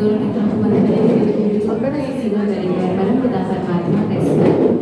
दोनों मित्रों को बंद करेंगे, तो पकड़ के सीधा करेंगे और परम पिता परमात्मा का स्मरण।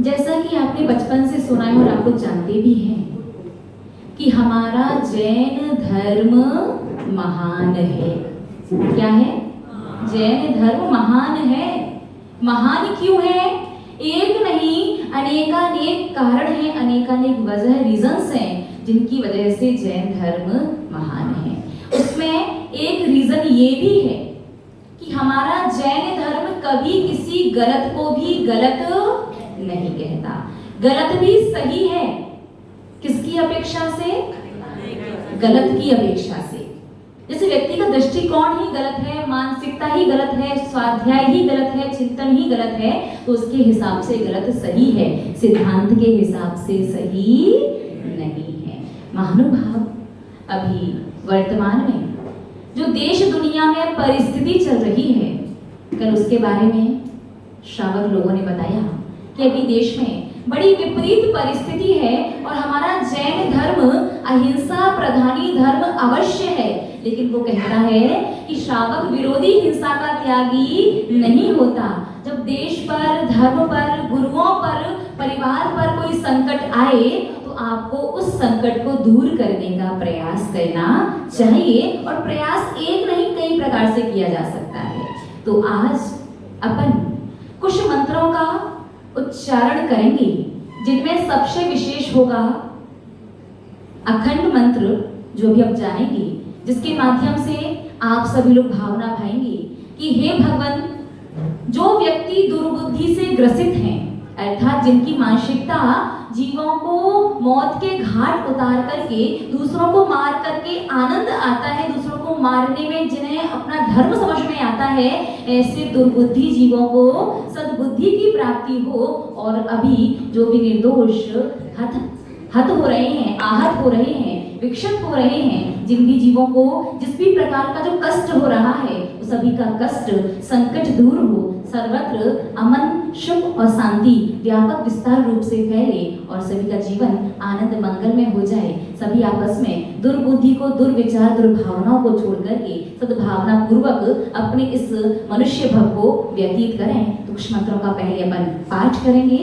जैसा कि आपने बचपन से सुना है और आप लोग जानते भी हैं कि हमारा जैन धर्म महान है। क्या है? जैन धर्म महान है। महान क्यों है? एक नहीं, अनेकानेक कारण हैं, अनेकानेक वजह रीजंस हैं जिनकी वजह से जैन धर्म महान है। उसमें एक रीजन ये भी है कि हमारा जैन धर्म कभी किसी गलत को भी गलत नहीं कहता। गलत भी सही है। किसकी अपेक्षा से? गलत की अपेक्षा से। जैसे व्यक्ति का दृष्टिकोण ही गलत है, मानसिकता ही गलत है, स्वाध्याय ही गलत है, चिंतन ही गलत है, तो उसके हिसाब से गलत सही है, सिद्धांत के हिसाब से सही नहीं है। महानुभाव, अभी वर्तमान में जो देश दुनिया में परिस्थिति चल रही है, कल उसके बारे में श्रावक लोगों ने बताया कि अभी देश में बड़ी विपरीत परिस्थिति है और हमारा जैन धर्म अहिंसा प्रधानी धर्म अवश्य है, लेकिन वो कहता है कि श्रावक विरोधी हिंसा का त्यागी नहीं होता। जब देश पर, धर्म पर, गुरुओं पर, परिवार पर कोई संकट आए तो आपको उस संकट को दूर करने का प्रयास करना चाहिए, और प्रयास एक नहीं कई प्रकार से किया जा सकता है। तो आज अपन कुछ मंत्रों का उच्चारण करेंगे जिनमें सबसे विशेष होगा अखंड मंत्र, जो भी आप जानेंगे, जिसके माध्यम से आप सभी लोग भावना भाएंगे कि हे भगवान, जो व्यक्ति दुर्बुद्धि से ग्रसित हैं, अर्थात जिनकी मानसिकता जीवों को मौत के घाट उतार करके दूसरों को मार करके आनंद आता है, दूसरों को मारने में जिन्हें अपना धर्म समझ में आता है, ऐसे दुर्बुद्धि जीवों को सद्बुद्धि की प्राप्ति हो और अभी जो भी निर्दोष हत हो रहे हैं, आहत हो रहे हैं, विक्षिप्त हो रहे हैं, जिन भी जीवों को जिस भी प्रकार का जो कष्ट हो रहा है, उस सभी का कष्ट संकट दूर हो, सर्वत्र अमन सुख और शांति व्यापक विस्तार रूप से फैले और सभी का जीवन आनंद मंगल में हो जाए। सभी आपस में दुर्बुद्धि को, दुर्विचार, दुर्भावनाओं को छोड़ करके सद्भावना पूर्वक अपने इस मनुष्य भव को व्यतीत करें। तो कुछ मंत्रों का पहले अपन पाठ करेंगे।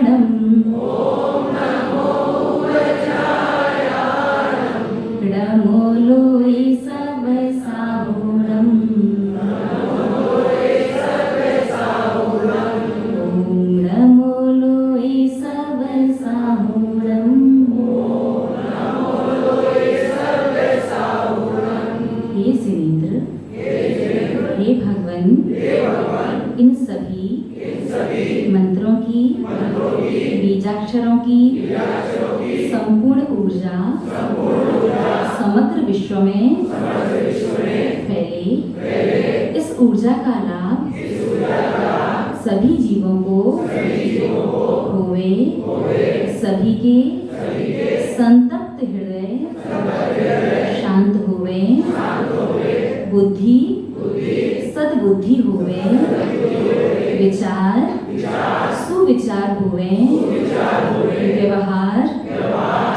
समग्र विश्व में फैले, इस ऊर्जा का लाभ सभी जीवों को होवे, सभी के संतप्त हृदय शांत होवे, बुद्धि सद्बुद्धि होवे, विचार सुविचार होवे, व्यवहार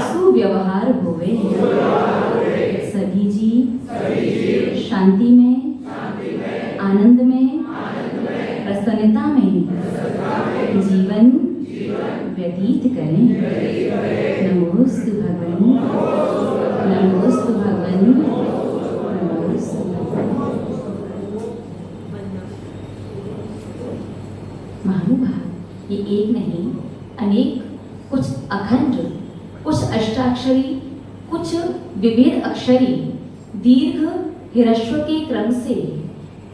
सुव्यवहार होवे, सभी जी शांति में, आनंद में, प्रसन्नता में जीवन व्यतीत करें। नमोस्तु भगवन्, नमोस्तु भगवन्, नमोस्तु भगवन्। महानुभाव, ये एक नहीं अनेक, कुछ अखंड, कुछ अष्टाक्षरी, कुछ विभेद अक्षरी, दीर्घ हिरस्व के क्रम से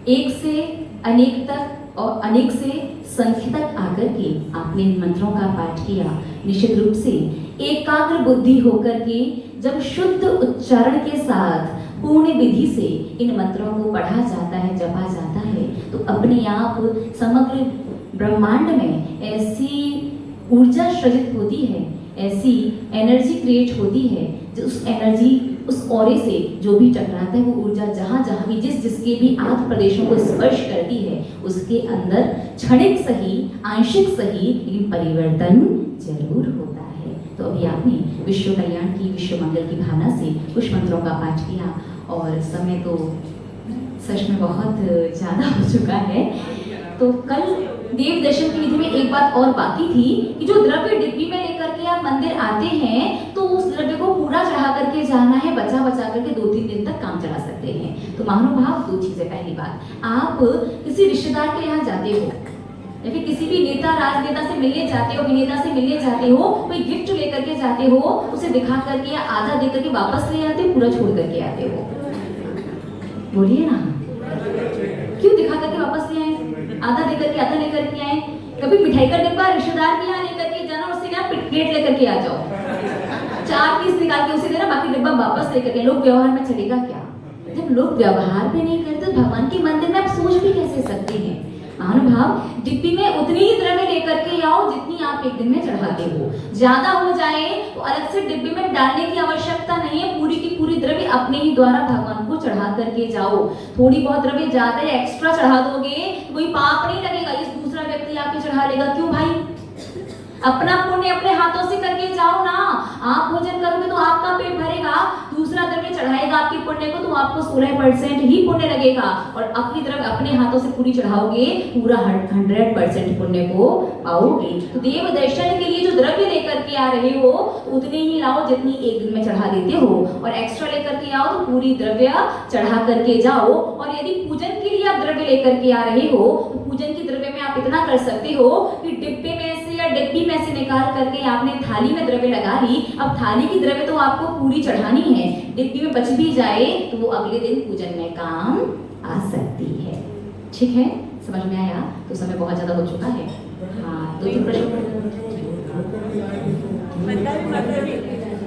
एक से अनेक तक और अनेक से संख्य तक आकर के आपने इन मंत्रों का पाठ किया। निश्चित रूप से एकाग्र बुद्धि होकर के जब शुद्ध उच्चारण के साथ पूर्ण विधि से इन मंत्रों को पढ़ा जाता है, जपा जाता है, तो अपने आप समग्र ब्रह्मांड में ऐसी ऊर्जा सृजित होती है, ऐसी एनर्जी क्रिएट होती है, जो उस एनर्जी, उस ऑरे से जो भी टकराता है, वो ऊर्जा जहाँ जहाँ भी जिसके भी आठ प्रदेशों को स्पर्श करती है, उसके अंदर क्षणिक सही, आंशिक सही, लेकिन परिवर्तन जरूर होता है। तो अभी आपने विश्व कल्याण की, विश्व मंगल की भावना से कुछ मंत्रों का पाठ किया और समय तो सच में बहुत ज़्यादा हो चुका है। तो कल देव दर्शन की विधि में एक बात और बाकी थी कि जो द्रव्य डिब्बी में लेकर के आप मंदिर आते हैं, तो उस द्रव्य को पूरा चढ़ा करके जाना है, बचा बचा करके 2-3 दिन तक काम चला सकते हैं। तो महानुभाव, 2 चीजें। पहली बात, आप किसी रिश्तेदार के यहाँ जाते हो या फिर किसी भी नेता, राजनेता से मिलने जाते हो, अभिनेता से मिलने जाते हो, कोई गिफ्ट लेकर के जाते हो, उसे दिखा करके या आधा दे करके वापस ले आते हो, पूरा छोड़ करके आते हो? बोलिए ना, क्यों दिखा करके वापस ले आए? आधा लेकर के आधा लेकर के आए। कभी मिठाई का डिब्बा रिश्तेदार के यहाँ लेकर के जाना, उससे क्या प्लेट लेकर के आ जाओ, 4 पीस निकाल के उसे देना, बाकी डिब्बा वापस लेकर के। लोग व्यवहार में चलेगा क्या? जब लोग व्यवहार भी नहीं करते तो भगवान के मंदिर में आप सोच भी कैसे सकते हैं? महानुभाव, डिब्बी में उतनी ही द्रव्य लेकर के आओ जितनी आप एक दिन में चढ़ाते हो। ज्यादा हो जाए तो अलग से डिब्बी में डालने की आवश्यकता नहीं है, पूरी की पूरी द्रव्य अपने ही द्वारा भगवान को चढ़ा करके जाओ। थोड़ी बहुत द्रव्य ज्यादा या एक्स्ट्रा चढ़ा दोगे तो कोई पाप नहीं लगेगा, इस दूसरा व्यक्ति आके चढ़ा लेगा। क्यों भाई? अपना पुण्य अपने हाथों से करके जाओ ना। आप भोजन करोगे तो आपका पेट भरेगा, दूसरा द्रव्य चढ़ाएगा आपके पुण्य को तो आपको 16% ही पुण्य लगेगा, और अपनी तरफ अपने हाथों से पूरी चढ़ाओगे, पूरा 100% पुण्य को पाओगे। तो देव दर्शन के लिए जो द्रव्य लेकर के आ रहे हो उतनी ही लाओ जितनी एक दिन में चढ़ा देते हो, और एक्स्ट्रा लेकर के आओ तो पूरी द्रव्य चढ़ा करके जाओ। और यदि पूजन के लिए आप द्रव्य लेकर के आ रहे हो तो पूजन की द्रव्य में आप इतना कर सकते हो कि डिब्बे में से या डिब्बी में से निकाल करके आपने थाली में द्रव्य लगा ली। अब थाली की द्रव्य तो आपको पूरी चढ़ानी है, डिब्बी में बच भी जाए तो वो अगले दिन पूजन में काम आ सकती है। ठीक है, समझ में आया? तो समय बहुत ज्यादा हो चुका है। हाँ, 2-3 प्रश्न।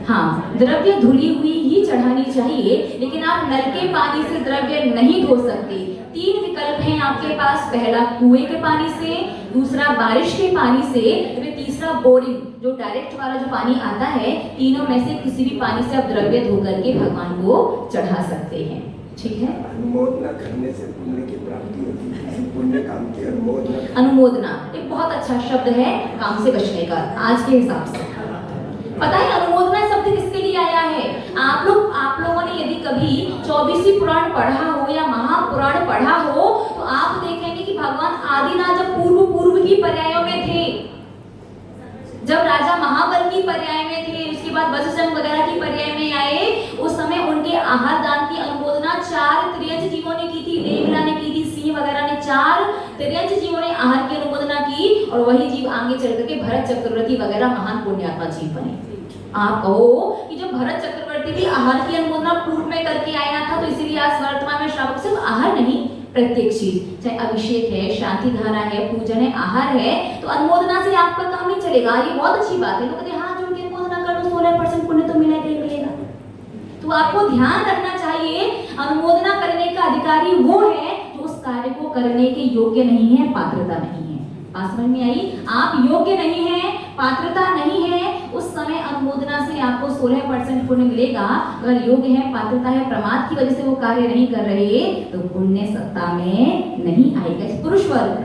हाँ, द्रव्य धुली हुई ही चढ़ानी चाहिए, लेकिन आप नल के पानी से द्रव्य नहीं धो सकते। 3 विकल्प हैं आपके पास, पहला कुएं के पानी से, दूसरा बारिश के पानी से, फिर तीसरा बोरिंग जो डायरेक्ट वाला जो पानी आता है। तीनों में से किसी भी पानी से आप द्रव्य धो करके भगवान को चढ़ा सकते हैं। ठीक है? अनुमोदना करने से पुण्य की प्राप्ति होती है, किसी पुण्य काम की अनुमोदना। अनुमोदना एक बहुत अच्छा शब्द है काम से बचने का आज के हिसाब से। पता है अनुमोदना शब्द किसके लिए आया है? आप लोगों ने यदि कभी 24वीं पुराण पढ़ा हो या महापुराण पढ़ा हो तो आप देखेंगे कि भगवान आदिनाथ जब पूर्व की पर्यायों में थे, जब राजा महाबल की पर्याय में थे, उसके बाद वज्रजंग वगैरह की पर्याय में आए, उस समय उनके आहार दान की अनुमोदना 4 त्रियज जीवों ने की थी। लेखला ने की थी, सिंह वगैरह ने, 4 त्रियज जीवों ने आहार की अनुमोदना की, और वही जीव आगे चल करके भरत चक्रवर्ती वगैरह महान पुण्यात्मा जीव बने। आप कहो कि जब भरत चक्रवर्ती भी आहार की अनुमोदना पूर्व में करके आया था, तो इसीलिए आज वर्तमान में श्रावक सिर्फ आहार नहीं, प्रत्येक चीज, चाहे अभिषेक है, शांति धारा है, पूजन है, आहार है, तो अनुमोदना से आपका काम नहीं चलेगा। ये बहुत अच्छी बात है। लोग कहते हैं हाँ, जो उनकी अनुमोदना कर लो 16% पुण्य तो मिलेगा ही मिलेगा। तो आपको ध्यान रखना चाहिए, अनुमोदना करने का अधिकारी वो है जो उस कार्य को करने के योग्य नहीं है, पात्रता नहीं है। बात समझ में आई? आप योग्य नहीं है, पात्रता नहीं है, उस समय अनुमोदना से आपको 16% पुण्य मिलेगा। अगर योग्य है, पात्रता है, प्रमाद की वजह से वो कार्य नहीं कर रहे तो पुण्य सत्ता में नहीं आएगा। पुरुष वर्ग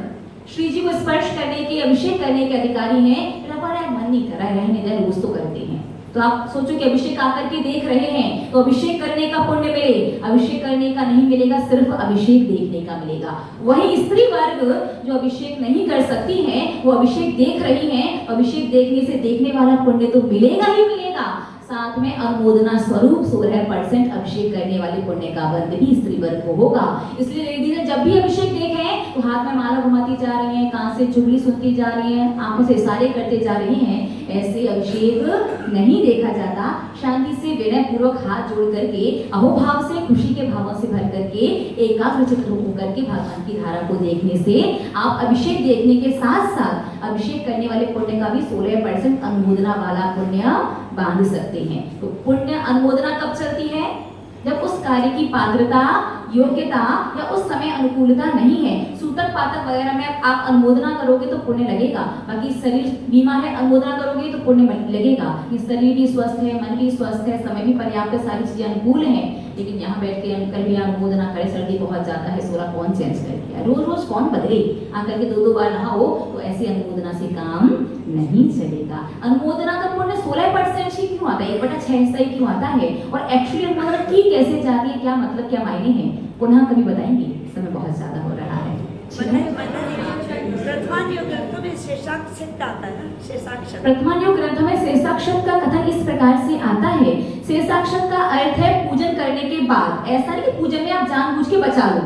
श्री जी को स्पर्श करने के, अभिषेक करने के अधिकारी हैं, मन नहीं कर रहा है, रहने दे, रोज तो करते हैं। तो आप सोचो कि अभिषेक आकर के देख रहे हैं तो अभिषेक करने का पुण्य मिले, अभिषेक करने का नहीं मिलेगा, सिर्फ अभिषेक देखने का मिलेगा। वही स्त्री वर्ग जो अभिषेक नहीं कर सकती हैं, वो अभिषेक देख रही हैं, अभिषेक देखने से देखने वाला पुण्य तो मिलेगा ही मिलेगा, साथ में अनुमोदना स्वरूप 16% अभिषेक करने वाले पुण्य का बंध भी स्त्री वर्ग को होगा। इसलिए लेडीज जब भी अभिषेक देखें तो हाथ में माला घुमाती जा रही हैं, कान से चुगली सुनती जा रही हैं, आंखों से इशारे करते जा रही हैं, ऐसे अभिषेक नहीं देखा जाता। शांति से विनय पूर्वक हाथ जोड़ करके, अहोभाव से, खुशी के भावों से भर करके, एकाग्रचित्त होकर के भगवान की धारा को देखने से आप अभिषेक देखने के साथ साथ अभिषेक करने वाले पुण्य का भी 16% अनुमोदना वाला पुण्य बांध सकते हैं। तो पुण्य अनुमोदना कब चलती है? जब उस कार्य की पात्रता, योग्यता या उस समय अनुकूलता नहीं है। सूतक पातक वगैरह में आप अनुमोदना करोगे तो पुण्य लगेगा, बाकी शरीर बीमार है, अनुमोदना करोगे तो पुण्य लगेगा। ये शरीर भी स्वस्थ है, मन भी स्वस्थ है, समय भी पर्याप्त है, सारी चीजें अनुकूल हैं। लेकिन यहाँ बैठ के अंकल भी अनुमोदना करे, सर्दी बहुत ज्यादा है, 16 कौन चेंज कर दिया, रोज रोज कौन बदले, आकर के 2-2 बार नहाओ, तो ऐसी अनुमोदना से काम नहीं चलेगा। अनुमोदना का पुण्य 16% ही क्यों आता है, 1/6 हिस्सा ही क्यों आता है, और एक्चुअली अनुमोदना की कैसे जाती है, क्या मतलब, क्या मायने हैं, पुनः कभी बताएंगे, समय बहुत ज्यादा हो रहा है। प्रथमान्योग ग्रंथों में शेषाक्षत का कथन इस प्रकार से आता है। शेषाक्षत का अर्थ है पूजन करने के बाद। ऐसा नहीं कि पूजन में आप जानबूझ के बचा लो,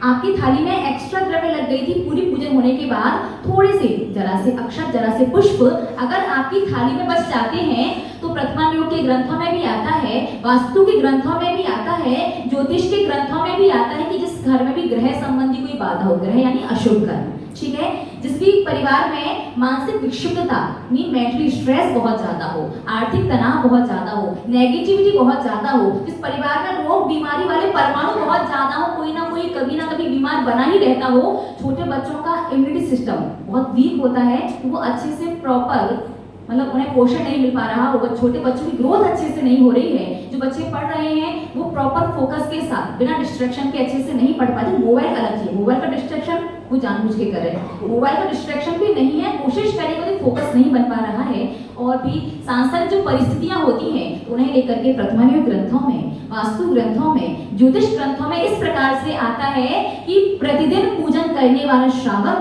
आपकी थाली में एक्स्ट्रा द्रव्य लग गई थी, पूरी पूजन होने के बाद थोड़े से, जरा से अक्षत, जरा से पुष्प अगर आपकी थाली में बच जाते हैं तो प्रथमान्योग के ग्रंथों में भी आता है, वास्तु के ग्रंथों में भी आता है, ज्योतिष के ग्रंथों में भी आता है कि जिस घर में भी ग्रह संबंधी कोई बाधा हो, ग्रह यानी अशुभ कर्म, ठीक है, जिस भी परिवार में मानसिक विक्षिप्तता, मेंटली स्ट्रेस बहुत ज्यादा हो, आर्थिक तनाव बहुत ज्यादा हो, नेगेटिविटी बहुत ज्यादा हो, जिस परिवार में रोग बीमारी वाले परमाणु बहुत ज्यादा हो, कोई ना कोई कभी ना कभी बीमार बना ही रहता हो, छोटे बच्चों का इम्यूनिटी सिस्टम बहुत वीक होता है, वो अच्छे से प्रॉपर, मतलब उन्हें पोषण नहीं मिल पा रहा होगा, छोटे बच्चों की ग्रोथ अच्छे से नहीं हो रही है, जो बच्चे पढ़ रहे हैं वो प्रॉपर फोकस के साथ बिना डिस्ट्रैक्शन के अच्छे से नहीं पढ़ पाते। मोबाइल अलग है, मोबाइल का डिस्ट्रैक्शन वो जानबूझ के कर रहे हैं, मोबाइल का डिस्ट्रैक्शन भी नहीं है, कोशिश करेंगे तो फोकस नहीं बन पा रहा है, और भी सांसारिक जो परिस्थितियां होती हैं उन्हें लेकर के प्रथमान्योग ग्रंथों में, वास्तु ग्रंथों में, ज्योतिष ग्रंथों में इस प्रकार से आता है कि प्रतिदिन पूजन करने वाला श्रावक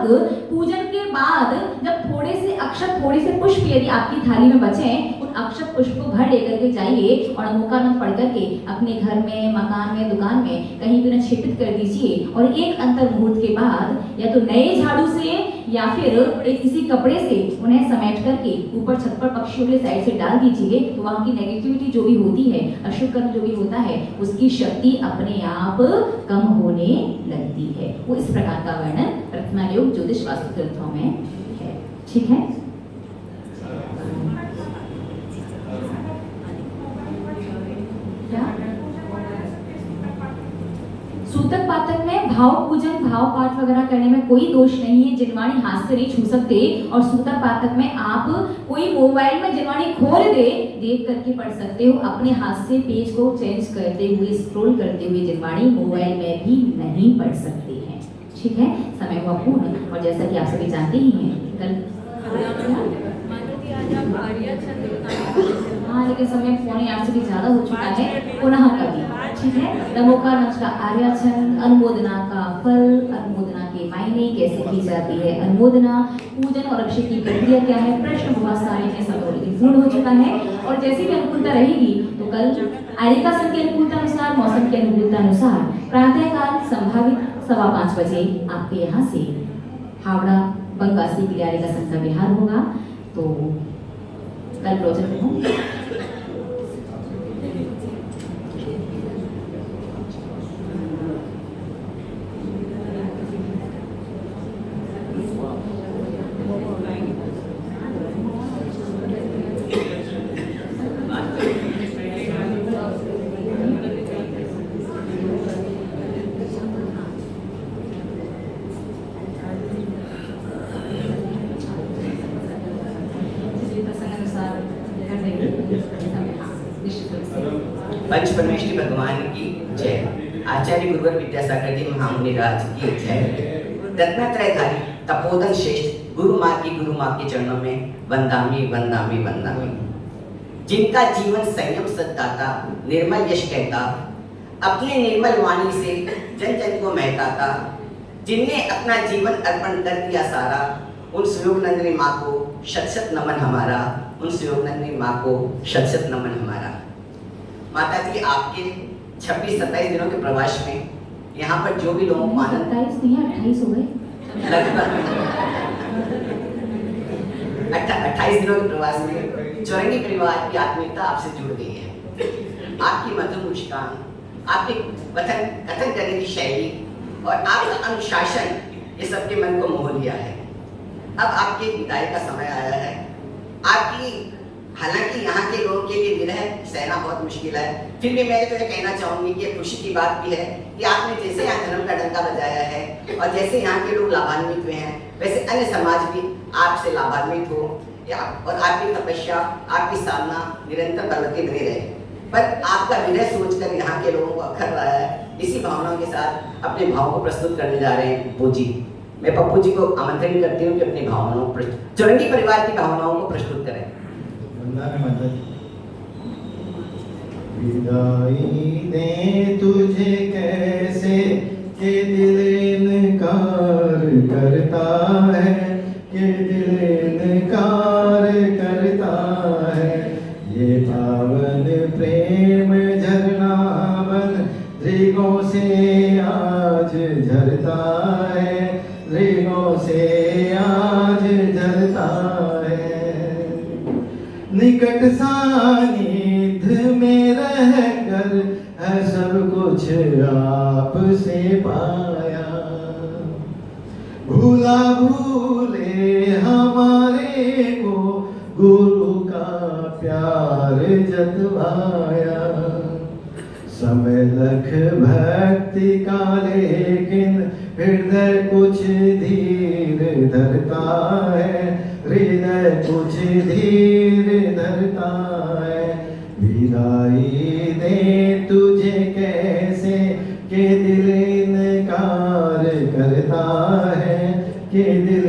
पूजन के बाद जब थोड़े से अक्षत, थोड़े से पुष्प यदि आपकी थाली में बचे, उन अक्षत पुष्प को घर लेकर के जाइए और मौका न पढ़ करके अपने घर में, मकान में, दुकान में कहीं भी निक्षेपित कर दीजिए, और एक अंतर मुहूर्त के बाद या तो नए झाड़ू से या फिर एक किसी कपड़े से उन्हें समेट करके ऊपर छत पर पक्षियों के साइड से डाल दीजिए, तो वहाँ की नेगेटिविटी जो भी होती है, अशुभ कर्म जो भी होता है, उसकी शक्ति अपने आप कम होने लगती है। वो इस प्रकार का वर्णन प्रथमान्योग ज्योतिष वास्तु ग्रंथों में है, ठीक है। सूतक पातक में भाव पूजन, भाव पाठ वगैरह करने में कोई दोष नहीं है, जिनवाणी हाथ से नहीं छू सकते, और सूतक पातक में आप कोई मोबाइल में जिनवाणी खोल दे, देख करके पढ़ सकते हो, अपने हाथ से पेज को चेंज करते हुए, स्क्रॉल करते हुए जिनवाणी मोबाइल में भी नहीं पढ़ सकते हैं, ठीक है। समय हुआ पूर्ण, और जैसा कि आप सभी जानते ही हैं कल, हाँ लेकिन समय 7:45 से भी ज्यादा हो चुका है, पुनः कभी, ठीक है। नमोकार मंच का आर्याछंद, अनुमोदना का फल, अनुमोदना के मायने, कैसे की जाती है अनुमोदना, पूजन और अभिषेक की प्रक्रिया क्या है, प्रश्न बहुत सारे हैं, समय पूर्ण हो चुका है, और जैसी भी अनुकूलता रहेगी तो कल आर्यिका सन की अनुकूलता अनुसार, मौसम की अनुकूलता अनुसार प्रातःकाल संभावित 5:15 बजे आपके यहाँ से हावड़ा बंगासी के लिए आर्यिका सन का विहार होगा। तो कल प्रोजेक्ट हो पंच परमेश्वरी भगवान की जय। आचार्य गुरुवर विद्यासागर जी महामुनिराज की जय। रत्नत्रयधारी तपोधन श्रेष्ठ गुरु माँ के चरणों में वंदामी वंदामी वंदामी। जिनका जीवन संयम सद्दाता निर्मल यश कहता, अपने निर्मल वाणी से जन जन को महकाता, जिनने अपना जीवन अर्पण कर दिया सारा, उन सुयोगनंदिनी माँ को शत शत नमन हमारा, उन सुयोगनंदिनी माँ को शत शत नमन हमारा। माता जी आपके 26-27 दिनों के प्रवास में यहाँ पर जो भी लोगों को आनंद 27 नहीं 28 हो गए। लगभग 28 दिनों के प्रवास में चौरंगी परिवार की आत्मीयता आपसे जुड़ गई है। आपकी मधुर मुस्कान, आपके कथन करने की शैली और आपका अनुशासन ये सबके मन को मोह लिया है। अब आपके विदाई का समय आया है। आपकी हालांकि यहाँ के लोगों के लिए विरह सहना बहुत मुश्किल है, फिर भी मैं तो ये कहना चाहूँगी कि खुशी की बात भी है कि आपने जैसे यहाँ धर्म का डंका बजाया है और जैसे यहाँ के लोग लाभान्वित हुए हैं, वैसे अन्य समाज भी आपसे लाभान्वित हो और आपकी तपस्या, आपकी साधना निरंतर बलवती बनी रहे। पर आपका विरह सोचकर यहाँ के लोगों को अखर रहा है। इसी भावनाओं के साथ अपने भावों को प्रस्तुत करने जा रहे हैं पप्पू जी। मैं पप्पू जी को आमंत्रित करती हूँ कि अपनी भावनाओं को चौरंगी परिवार की भावनाओं को प्रस्तुत करें। विदाई दे तुझे कैसे के दिल इनकार करता है, के दिल इनकार करता है। ये पावन प्रेम झरना बन दृगों से आज झरता है, दृगों से आज झरता है। निकट सानिध्य में रहकर है सब कुछ आपसे पाया, भूला भूले हमारे को गुरु का प्यार जतवाया। समय लख भक्ति का लेकिन हृदय कुछ धीर धरता है, हृदय कुछ धीर धरता है। विदाई दे तुझे कैसे के दिल इनकार करता है, के दिल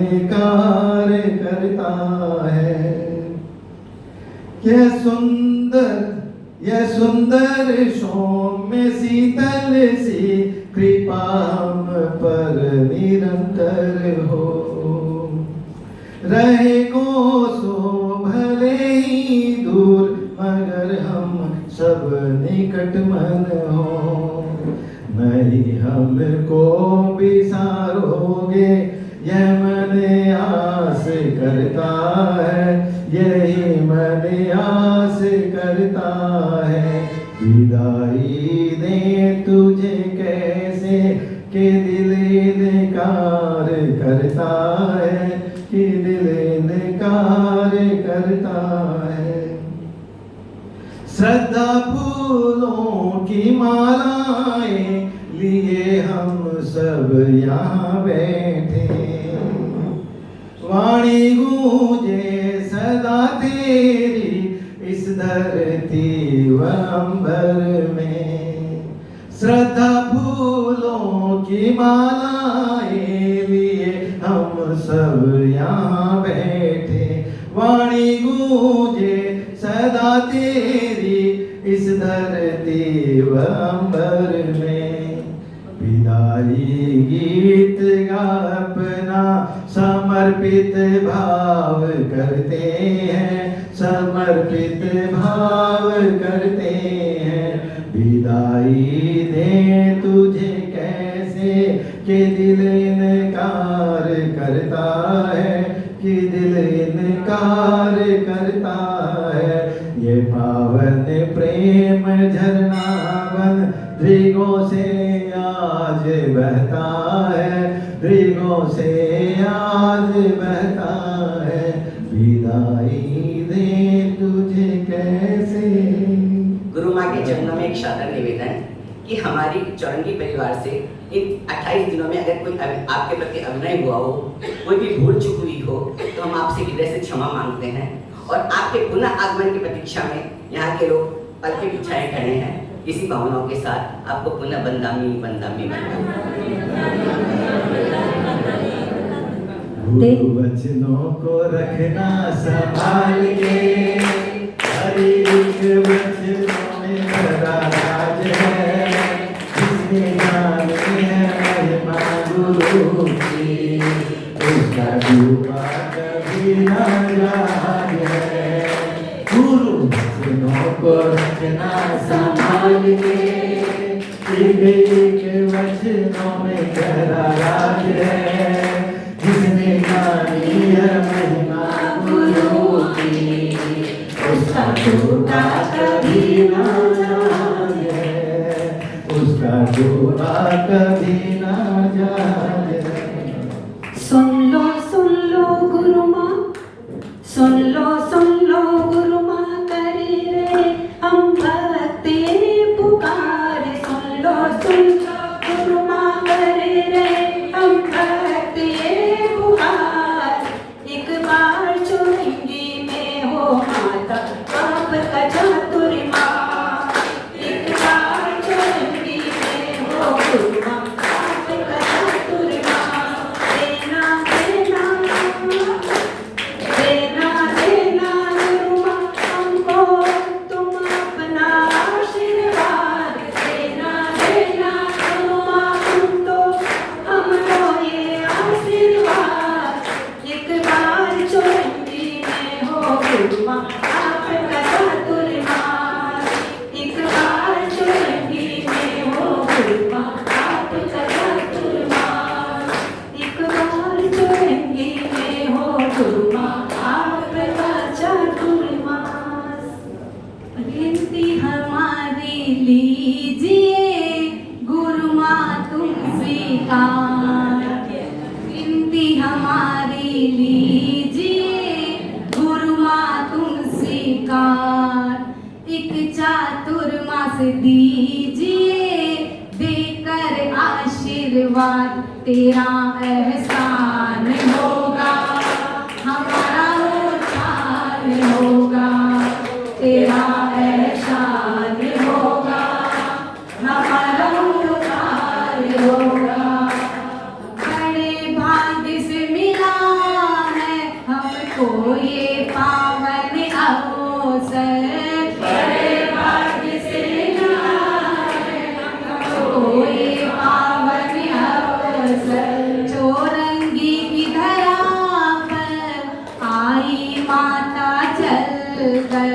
इनकार करता है। यह सुंदर सौम्य शीतल सी कृपा हम पर निरंतर हो। रहे को सो भले ही दूर मगर हम सब निकट मन हो। नहीं हमको बिसारोगे यह मन आस करता है, यही मन आस करता है। विदाई दे तुझे कैसे के दिल इनकार करता है, कि दिल इनकार करता है। श्रद्धा फूलों की मालाएं लिए हम सब यहाँ बैठे। वाणी गूंजे सदा तेरी इस धरती व अंबर में। श्रद्धा फूलों की मालाएं लिए हम सब यहाँ बैठे। वाणी गूंजे सदा तेरी इस धरती व अंबर में। विदाई गीत गा अपना समर्पित भाव करते हैं, समर्पित भाव करते हैं। विदाई दे तुझे कैसे के दिल इनकार करता है, कि दिल इनकार करता है। ये पावन प्रेम झरना बन दृगों से आज बहता है, दृगों से आज बहता है। विदाई दे तुझे कैसे। गुरु माँ के चरणों में एक सादर निवेदन कि हमारी चौरंगी परिवार से इन 28 दिनों में अगर कोई आपके प्रति अभिनय हुआ हो, कोई भी भूल चूक हुई हो, तो हम आपसे हृदय से क्षमा मांगते हैं और आपके पुनः आगमन की प्रतीक्षा में यहाँ के लोग पलके बिछाए खड़े हैं। इसी भावनाओं के साथ आपको पुनः बंदामी बंदामी बंदामी। गुरु वचनों को रखना संभाल के, हर एक वचनों में बड़ा राज है, जिसमें जानी है महिमा गुरु की, उसका डूबा कभी ना जाए। गुरु वचनों को रखना संभाल के, एक एक वचनों में बड़ा राज है, जिसने जानी है महिमा गुरु की, उसका डूबा कभी ना जाए, उसका डूबा कभी ना जाए। सुन लो गुरु माँ, सुन लो गुरु माँ करे रे हम भक्त तेरे पुकार। सुन लो गुरु माँ करे रे हम भक्त तेरे पुकार। एक बार चुरेंगी में हो माता आपका चातुर माँ, एक बार चुरेंगी में हो गुरु माँ आपका चातुर माँ। देना देना देना देना गुरु माँ हमको तुम अपना आशीर्वाद। देना देना गुरु माँ हमको हमको ये आशीर्वाद। एक बार चुरेंगी में हो गुरु माँ आपका चातुर माँ, एक बार चुरेंगी में हो गुरु माँ आपका चातुर माँ, एक बार चुरेंगी में हो गुरु माँ आपका चातुर माँ। विनती हमारी लीजिए गुरु माँ तुम स्वीकार। विनती हमारी लीजिए गुरु माँ तुम स्वीकार। एक चातुर्मास दीजिए देकर आशीर्वाद। तेरा एहसान होगा हमारा उद्धार होगा, तेरा एहसान होगा हमारा उद्धार होगा। बड़े भाग्य से मिला है हमको ये पावन अवसर। बड़े भाग्य से मिला है हमको ये पावन अवसर। चौरंगी की धरा पर आई माता चलकर।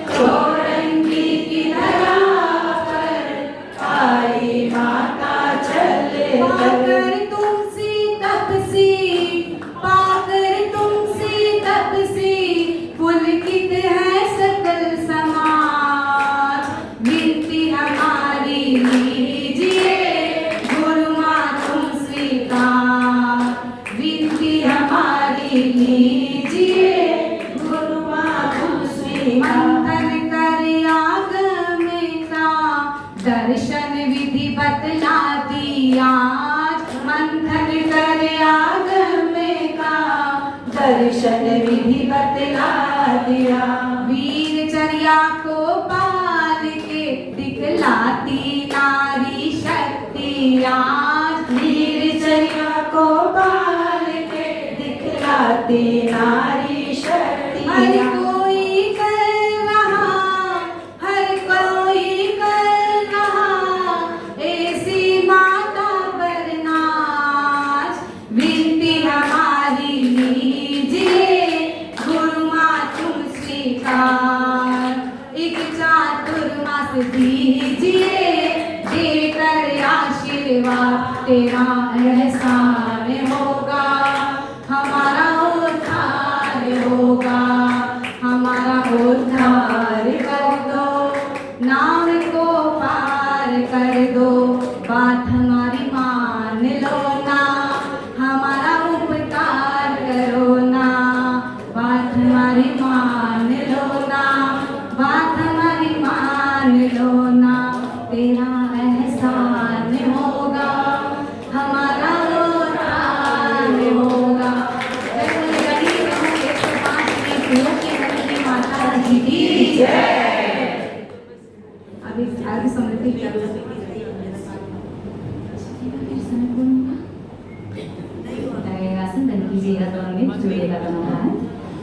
चौरंगी की धरा पर आई माता चलकर। पाकर तुमसे तपसी, पाकर तुमसे तपसी पुलकित है सकल समाज। विनती हमारी लीजिए गुरु माँ तुम स्वीकार। विनती हमारी लीजिए गुरु माँ तुम स्वीकार। मंथन कर आगम का दर्शन विधि बतलाती आज। मंथन कर आगम का दर्शन विधि बतला दिया। वीर चर्या को पाल के दिखलाती नारी शक्ति आज। वीर चर्या को पाल के दिखलाती नारी शक्ति। हर कोई कर रहा, हर कोई कर रहा ऐसी माता पर नाच। विनती हमारी लीजिए गुरु माँ तुम स्वीकार। एक चातुर्मास दीजिए देकर आशीर्वाद। तेरा एहसान होगा हमारा उद्धार होगा, हमारा उद्धार कर दो। नाम को पार कर दो, बात हमारी मान लो ना। हमारा उपकार करो ना, बात हमारी मान लो ना। बात हमारी मान लो ना। तेरा एहसान होगा हमारा उद्धार होगा। 105 में फूलों की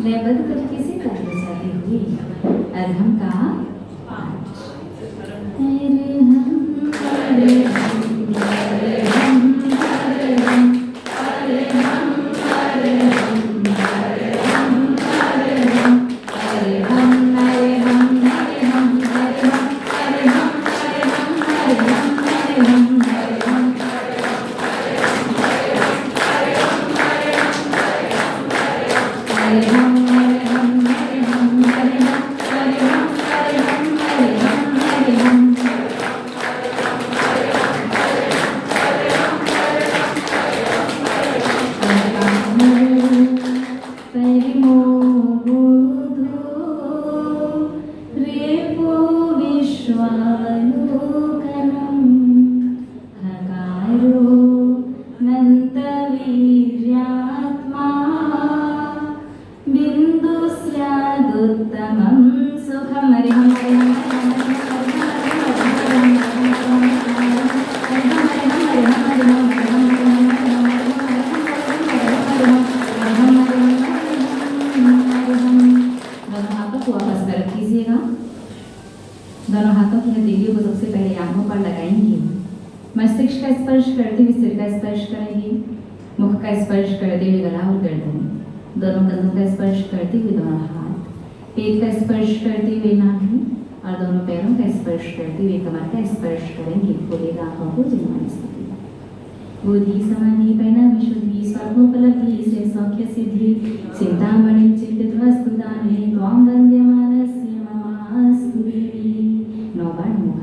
लयबद्ध तरीके से गाते जाते हुए अरहम का पाठ। दोनों हाथों की हथेलियों को सबसे पहले आंखों पर लगाएंगे। मस्तिष्क का स्पर्श करते हुए सिर का स्पर्श करेंगे। मुख का स्पर्श करते हुए गला और गर्दन। दोनों कंधों का स्पर्श करते हुए दोनों हाथ। पेट का स्पर्श करते हुए नाभि और दोनों पैरों का स्पर्श करते हुए कमर का स्पर्श करेंगे। खोलेगा आंखों को जिन्होंने स्थिति बुद्धि समाधि परिणाम विशुद्धि स्वात्मोपलब्धि से सौख्य सिद्धि चिंतामणि चिंतित वस्तुदाने त्वां वन्द्यमानस्य ममास्तु देवी। 9 बार नमोकार।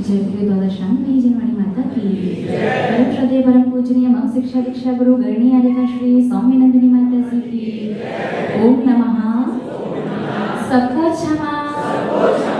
जय गुरु द्वादशांगी जिनवाणी माता की परम श्रद्धेय परम पूजनीय मम शिक्षा दीक्षा गुरु गणनी आर्यका श्री सौम्य नंदिनी माता जी की ओम नमः। सबको क्षमा।